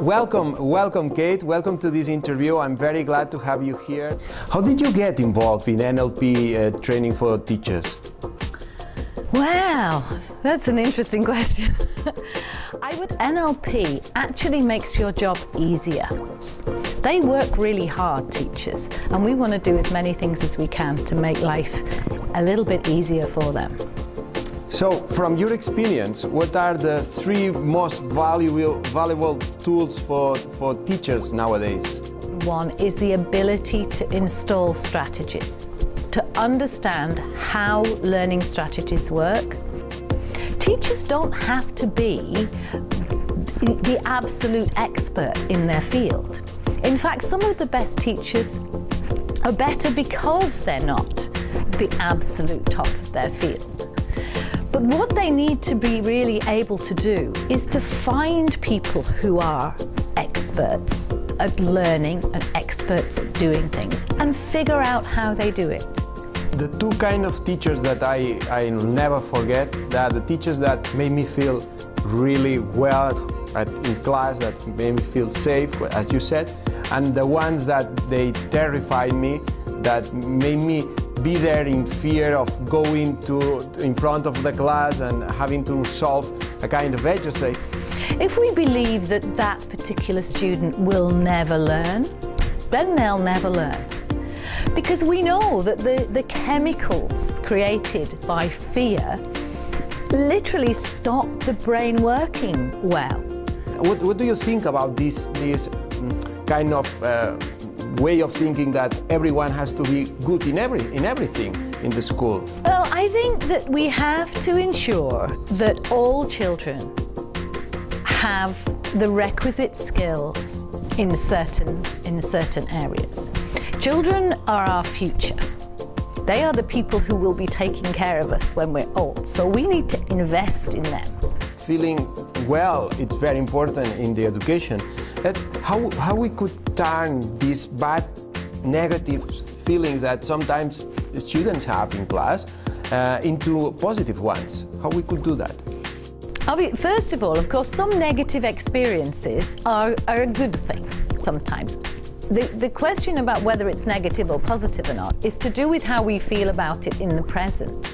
Welcome, Kate. Welcome to this interview. I'm very glad to have you here. How did you get involved in NLP training for teachers? Wow, that's an interesting question. NLP actually makes your job easier. They work really hard, teachers, and we want to do as many things as we can to make life a little bit easier for them. So, from your experience, what are the three most valuable tools for teachers nowadays? One is the ability to install strategies, to understand how learning strategies work. Teachers don't have to be the absolute expert in their field. In fact, some of the best teachers are better because they're not the absolute top of their field. But what they need to be really able to do is to find people who are experts at learning and experts at doing things and figure out how they do it. The two kind of teachers that I never forget, that the teachers that made me feel really well in class, that made me feel safe, as you said, and the ones that they terrified me, that made me be there in fear of going in front of the class and having to solve a kind of exercise. If we believe that that particular student will never learn, then they'll never learn. Because we know that the chemicals created by fear literally stop the brain working well. What do you think about this kind of way of thinking that everyone has to be good in everything in the school? Well, I think that we have to ensure that all children have the requisite skills in certain areas. Children are our future. They are the people who will be taking care of us when we're old, so we need to invest in them. Feeling well, it's very important in the education. How we could turn these bad, negative feelings that sometimes students have in class into positive ones? How we could do that? First of all, of course, some negative experiences are a good thing sometimes. The question about whether it's negative or positive or not is to do with how we feel about it in the present.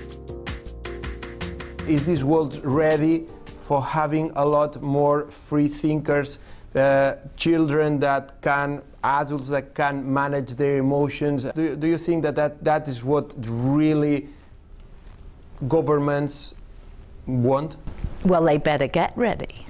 Is this world ready for having a lot more free thinkers, children adults that can manage their emotions? Do you think that is what really governments want? Well, they better get ready.